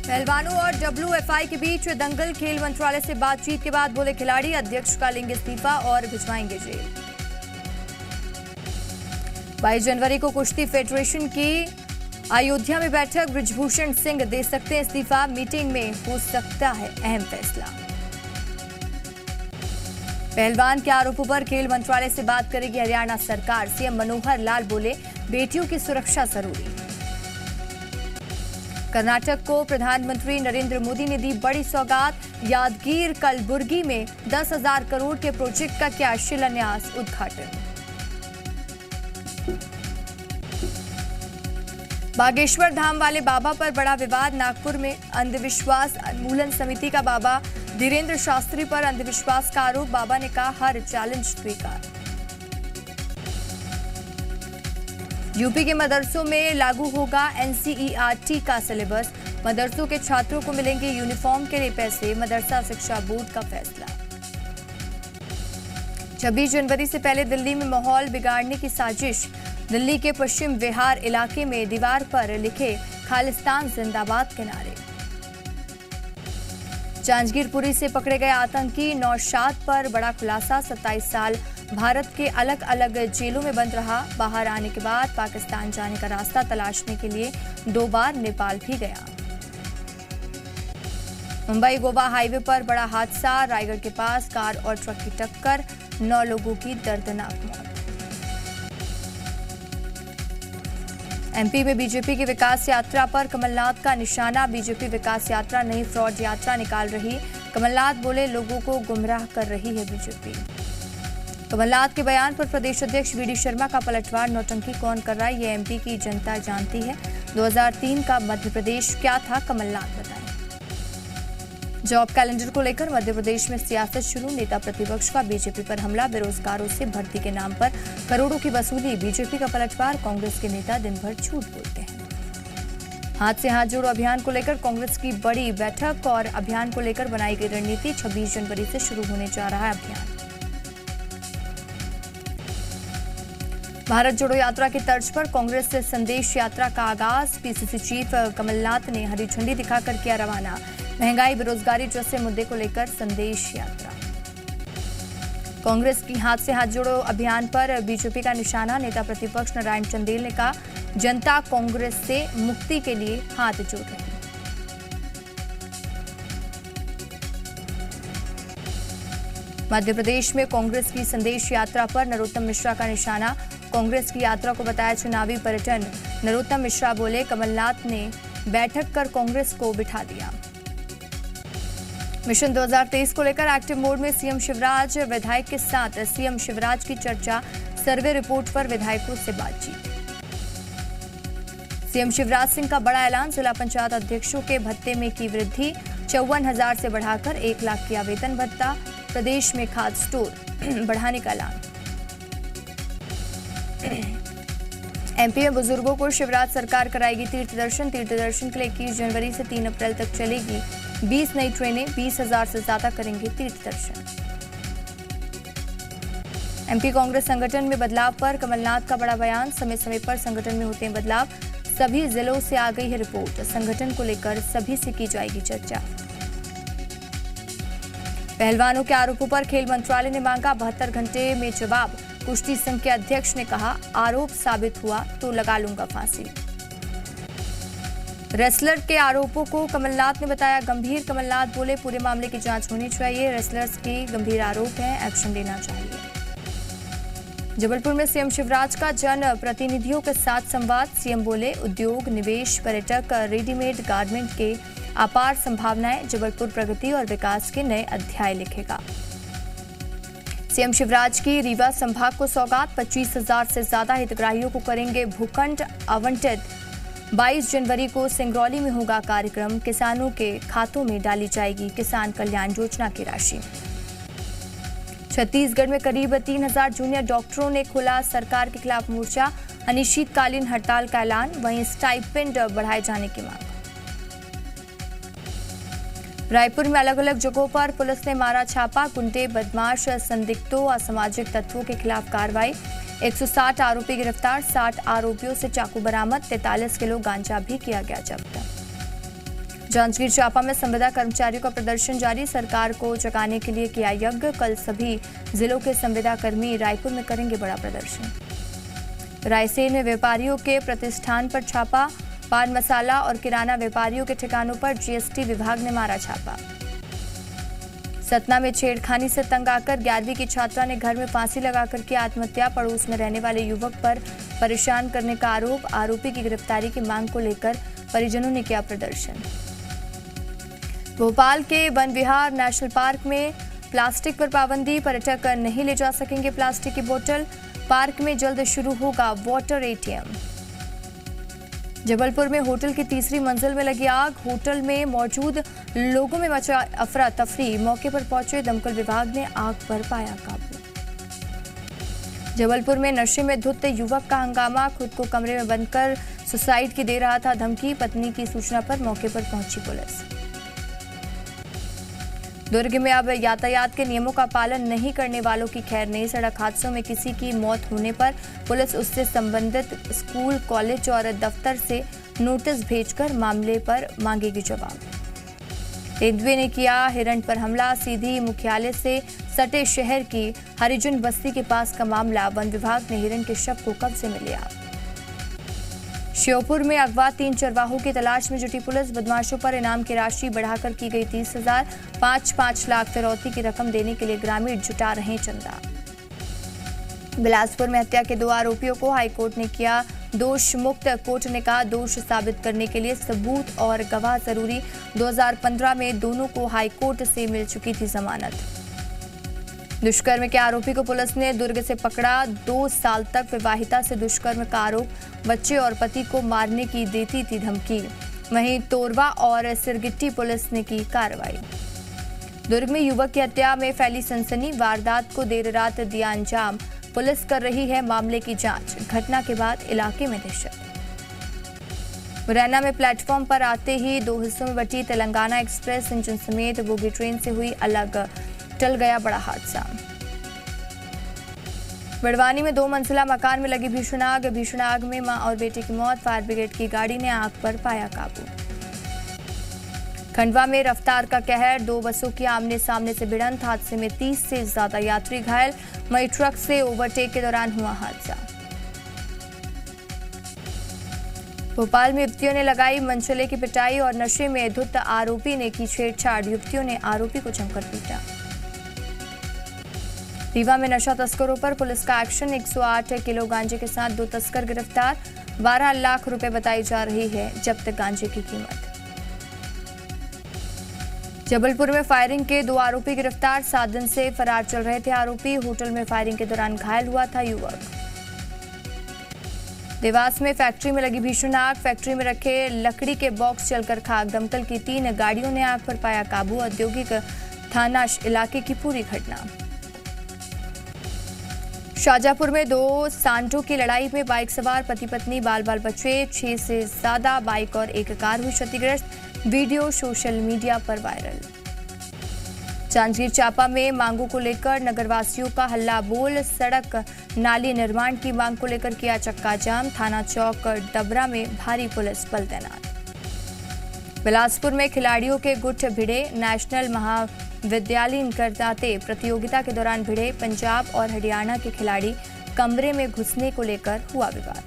पहलवानों और डब्ल्यूएफआई के बीच दंगल। खेल मंत्रालय से बातचीत के बाद बोले खिलाड़ी, अध्यक्ष का लेंगे इस्तीफा और भिजवाएंगे जेल। 22 जनवरी को कुश्ती फेडरेशन की अयोध्या में बैठक। बृजभूषण सिंह दे सकते हैं इस्तीफा। मीटिंग में हो सकता है अहम फैसला। पहलवान के आरोपों पर खेल मंत्रालय से बात करेगी हरियाणा सरकार। सीएम मनोहर लाल बोले, बेटियों की सुरक्षा जरूरी। कर्नाटक को प्रधानमंत्री नरेंद्र मोदी ने दी बड़ी सौगात। यादगीर कलबुर्गी में 10,000 करोड़ के प्रोजेक्ट का किया शिलान्यास उद्घाटन। बागेश्वर धाम वाले बाबा पर बड़ा विवाद। नागपुर में अंधविश्वास उन्मूलन समिति का बाबा धीरेन्द्र शास्त्री पर अंधविश्वास का आरोप। बाबा ने कहा, हर चैलेंज स्वीकार। यूपी के मदरसों में लागू होगा एनसीईआरटी का सिलेबस। मदरसों के छात्रों को मिलेंगे यूनिफॉर्म के लिए पैसे। मदरसा शिक्षा बोर्ड का फैसला। 26 जनवरी से पहले दिल्ली में माहौल बिगाड़ने की साजिश। दिल्ली के पश्चिम विहार इलाके में दीवार पर लिखे खालिस्तान जिंदाबाद के नारे। जांजगीरपुरी से पकड़े गए आतंकी नौशाद पर बड़ा खुलासा। 27 साल भारत के अलग अलग जेलों में बंद रहा। बाहर आने के बाद पाकिस्तान जाने का रास्ता तलाशने के लिए 2 बार नेपाल भी गया। मुंबई गोवा हाईवे पर बड़ा हादसा। रायगढ़ के पास कार और ट्रक की टक्कर, 9 लोगों की दर्दनाक मौत। एमपी में बीजेपी की विकास यात्रा पर कमलनाथ का निशाना। बीजेपी विकास यात्रा नहीं, फ्रॉड यात्रा निकाल रही। कमलनाथ बोले, लोगों को गुमराह कर रही है बीजेपी। कमलनाथ के बयान पर प्रदेश अध्यक्ष वीडी शर्मा का पलटवार। नौटंकी कौन कर रहा है, ये एमपी की जनता जानती है। 2003 का मध्य प्रदेश क्या था, कमलनाथ बताएं। जॉब कैलेंडर को लेकर मध्य प्रदेश में सियासत शुरू। नेता प्रतिपक्ष का बीजेपी पर हमला। बेरोजगारों से भर्ती के नाम पर करोड़ों की वसूली। बीजेपी का पलटवार। कांग्रेस के नेता दिन भर झूठ बोलते हैं। हाथ से हाथ जोड़ो अभियान को लेकर कांग्रेस की बड़ी बैठक और अभियान को लेकर बनाई गई रणनीति। 26 जनवरी से शुरू होने जा रहा है अभियान। भारत जोड़ो यात्रा की तर्ज पर कांग्रेस से संदेश यात्रा का आगाज। पीसीसी चीफ कमलनाथ ने हरी झंडी दिखाकर किया रवाना। महंगाई, बेरोजगारी जैसे मुद्दे को लेकर संदेश यात्रा। कांग्रेस की हाथ से हाथ जोड़ो अभियान पर बीजेपी का निशाना। नेता प्रतिपक्ष नारायण चंदेल ने कहा, जनता कांग्रेस से मुक्ति के लिए हाथ जोड़ रही। मध्य प्रदेश में कांग्रेस की संदेश यात्रा पर नरोत्तम मिश्रा का निशाना। कांग्रेस की यात्रा को बताया चुनावी पर्यटन। नरोत्तम मिश्रा बोले, कमलनाथ ने बैठक कर कांग्रेस को बिठा दिया। मिशन 2023 को लेकर एक्टिव मोड में सीएम शिवराज। विधायक के साथ सीएम शिवराज की चर्चा। सर्वे रिपोर्ट पर विधायकों से बातचीत। सीएम शिवराज सिंह का बड़ा ऐलान। जिला पंचायत अध्यक्षों के भत्ते में की वृद्धि। 54,000 से बढ़ाकर 1 लाख किया वेतन भत्ता। प्रदेश में खाद स्टोर बढ़ाने का ऐलान। एमपी में बुजुर्गों को शिवराज सरकार कराएगी तीर्थ दर्शन। तीर्थ दर्शन के लिए 21 जनवरी से 3 अप्रैल तक चलेगी 20 नई ट्रेनें। 20,000 से ज्यादा करेंगे तीर्थ दर्शन। एमपी कांग्रेस संगठन में बदलाव पर कमलनाथ का बड़ा बयान। समय समय पर संगठन में होते हैं बदलाव। सभी जिलों से आ गई है रिपोर्ट। संगठन को लेकर सभी से की जाएगी चर्चा। पहलवानों के आरोपों पर खेल मंत्रालय ने मांगा 72 घंटे में जवाब। कुश्ती संघ के अध्यक्ष ने कहा, आरोप साबित हुआ तो लगा लूंगा फांसी। रेसलर के आरोपों को कमलनाथ ने बताया गंभीर। कमलनाथ बोले, पूरे मामले की जांच होनी चाहिए। रेसलर्स की गंभीर आरोप है, एक्शन लेना चाहिए। जबलपुर में सीएम शिवराज का जन प्रतिनिधियों के साथ संवाद। सीएम बोले, उद्योग, निवेश, पर्यटक, रेडीमेड गारमेंट के अपार संभावनाएं। जबलपुर प्रगति और विकास के नए अध्याय लिखेगा। सीएम शिवराज की रीवा संभाग को सौगात। 25,000 से ज्यादा हितग्राहियों को करेंगे भूखंड आवंटित। 22 जनवरी को सिंगरौली में होगा कार्यक्रम। किसानों के खातों में डाली जाएगी किसान कल्याण योजना की राशि। छत्तीसगढ़ में करीब 3,000 जूनियर डॉक्टरों ने खोला सरकार के खिलाफ मोर्चा। अनिश्चितकालीन हड़ताल का ऐलान। वहीं स्टाइपेंड बढ़ाए जाने की मांग। रायपुर में अलग अलग जगहों पर पुलिस ने मारा छापा। गुंडे, बदमाश, संदिग्धों, असामाजिक तत्वों के खिलाफ कार्रवाई। 160 आरोपी गिरफ्तार। 60 आरोपियों से चाकू बरामद। 43 किलो गांजा भी किया गया जब्त। जांजगीर चांपा में संविदा कर्मचारियों का प्रदर्शन जारी, सरकार को जगाने के लिए किया यज्ञ। कल सभी जिलों के संविदा कर्मी रायपुर में करेंगे बड़ा प्रदर्शन। रायसेन में व्यापारियों के प्रतिष्ठान पर छापा, पान मसाला और किराना व्यापारियों के ठिकानों पर जीएसटी विभाग ने मारा छापा। सतना में छेड़खानी से तंग आकर 11वीं की छात्रा ने घर में फांसी लगाकर की आत्महत्या, पड़ोस में रहने वाले युवक पर परेशान करने का आरोप, आरोपी की गिरफ्तारी की मांग को लेकर परिजनों ने किया प्रदर्शन। भोपाल के वन विहार नेशनल पार्क में प्लास्टिक पर पाबंदी, पर्यटक नहीं ले जा सकेंगे प्लास्टिक की बोतल। पार्क में जल्द शुरू होगा वाटर एटीएम। जबलपुर में होटल की तीसरी मंजिल में लगी आग, होटल में मौजूद लोगों में मचा अफरा तफरी, मौके पर पहुंचे दमकल विभाग ने आग पर पाया काबू। जबलपुर में नशे में धुत युवक का हंगामा, खुद को कमरे में बंद कर सुसाइड की दे रहा था धमकी, पत्नी की सूचना पर मौके पर पहुंची पुलिस। दुर्ग में अब यातायात के नियमों का पालन नहीं करने वालों की खैर नहीं, सड़क हादसों में किसी की मौत होने पर पुलिस उससे संबंधित स्कूल, कॉलेज और दफ्तर से नोटिस भेजकर मामले पर मांगेगी जवाब। तेंदुए ने किया हिरण पर हमला, सीधी मुख्यालय से सटे शहर की हरिजन बस्ती के पास का मामला, वन विभाग ने हिरण के शव को कब्जे में लिया। श्योपुर में अगवा 3 चरवाहों की तलाश में जुटी पुलिस, बदमाशों पर इनाम की राशि बढ़ाकर की गई 30,000, 5-5 लाख फिरौती की रकम देने के लिए ग्रामीण जुटा रहे चंदा। बिलासपुर में हत्या के 2 आरोपियों को हाईकोर्ट ने किया दोष मुक्त, कोर्ट ने कहा दोष साबित करने के लिए सबूत और गवाह जरूरी। 2015 में दोनों को हाईकोर्ट से मिल चुकी थी जमानत। दुष्कर्म के आरोपी को पुलिस ने दुर्ग से पकड़ा, 2 साल तक विवाहिता से दुष्कर्म का आरोप, बच्चे और पति को मारने की देती थी धमकी। वहीं तोरवा और सिरगिट्टी पुलिस ने की कार्रवाई। दुर्ग में युवक की हत्या में फैली सनसनी, वारदात को देर रात दिया अंजाम, पुलिस कर रही है मामले की जांच। घटना के बाद इलाके में दहशत। मुरैना में प्लेटफॉर्म पर आते ही 2 हिस्सों में बटी तेलंगाना एक्सप्रेस, इंजन समेत बोगी ट्रेन से हुई अलग, टल गया बड़ा हादसा। बड़वानी में 2 मंजिला मकान में लगी भीषण आग में मां और बेटे की मौत, फायर ब्रिगेड की गाड़ी ने आग पर पाया काबू। खंडवा में रफ्तार का कहर, 2 बसों की आमने सामने से भिड़ंत, हादसे में 30 से ज्यादा यात्री घायल, वहीं ट्रक से ओवरटेक के दौरान हुआ हादसा। भोपाल में युवतियों ने लगाई मनचले की पिटाई और नशे में धुत आरोपी ने की छेड़छाड़, युवतियों ने आरोपी को जमकर पीटा। रीवा में नशा तस्करों पर पुलिस का एक्शन, 108 किलो गांजे के साथ 2 तस्कर गिरफ्तार, 12 लाख रुपए बताई जा रही है जब्त गांजे की कीमत। जबलपुर में फायरिंग के 2 आरोपी गिरफ्तार, 7 दिन से फरार चल रहे थे आरोपी, होटल में फायरिंग के दौरान घायल हुआ था युवक। देवास में फैक्ट्री में लगी भीषण आग, फैक्ट्री में रखे लकड़ी के बॉक्स जलकर खाक, दमकल की 3 गाड़ियों ने आग पर पाया काबू, औद्योगिक थाना इलाके की पूरी घटना। शाहजहांपुर में 2 सांडों की लड़ाई में बाइक सवार पति पत्नी बाल बचे, 6 से ज्यादा बाइक और 1 कार हुई क्षतिग्रस्त, वीडियो सोशल मीडिया पर वायरल। जांजगीर चांपा में मांगों को लेकर नगरवासियों का हल्ला बोल, सड़क नाली निर्माण की मांग को लेकर किया चक्का जाम, थाना चौक डबरा में भारी पुलिस बल तैनात। बिलासपुर में खिलाड़ियों के गुट भिड़े, नेशनल महाविद्यालयीन करदाते प्रतियोगिता के दौरान भिड़े, पंजाब और हरियाणा के खिलाड़ी, कमरे में घुसने को लेकर हुआ विवाद।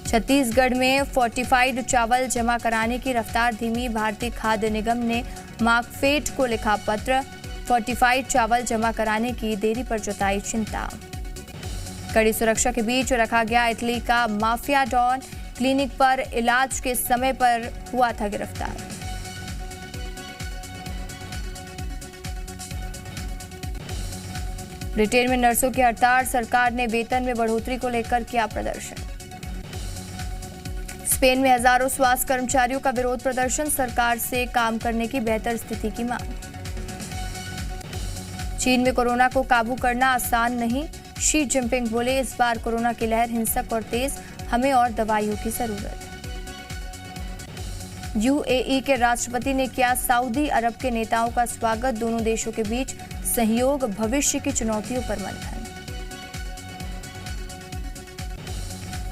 छत्तीसगढ़ में फोर्टिफाइड चावल जमा कराने की रफ्तार धीमी, भारतीय खाद्य निगम ने मार्कफेड को लिखा पत्र, फोर्टिफाइड चावल जमा कराने की देरी पर जताई चिंता। कड़ी सुरक्षा के बीच रखा गया इटली का माफिया डॉन, क्लिनिक पर इलाज के समय पर हुआ था गिरफ्तार। ब्रिटेन में नर्सों की हड़ताल, सरकार ने वेतन में बढ़ोतरी को लेकर किया प्रदर्शन। स्पेन में हजारों स्वास्थ्य कर्मचारियों का विरोध प्रदर्शन, सरकार से काम करने की बेहतर स्थिति की मांग। चीन में कोरोना को काबू करना आसान नहीं, शी जिनपिंग बोले इस बार कोरोना की लहर हिंसक और तेज, हमें और दवाइयों की जरूरत। यूएई के राष्ट्रपति ने किया सऊदी अरब के नेताओं का स्वागत, दोनों देशों के बीच सहयोग, भविष्य की चुनौतियों पर मंथन।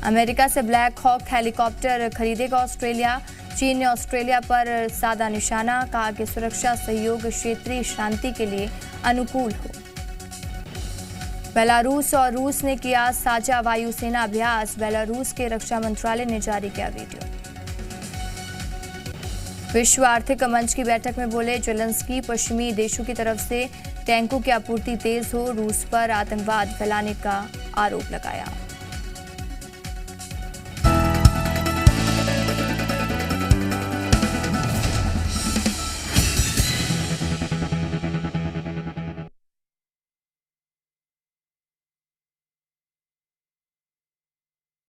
अमेरिका से ब्लैक हॉक हेलीकॉप्टर खरीदेगा ऑस्ट्रेलिया, चीन ने ऑस्ट्रेलिया पर साधा निशाना, कहा कि सुरक्षा सहयोग क्षेत्रीय शांति के लिए अनुकूल हो। बेलारूस और रूस ने किया साझा वायुसेना अभ्यास, बेलारूस के रक्षा मंत्रालय ने जारी किया वीडियो। विश्व आर्थिक मंच की बैठक में बोले जेलेंस्की, पश्चिमी देशों की तरफ से टैंकों की आपूर्ति तेज हो, रूस पर आतंकवाद फैलाने का आरोप लगाया।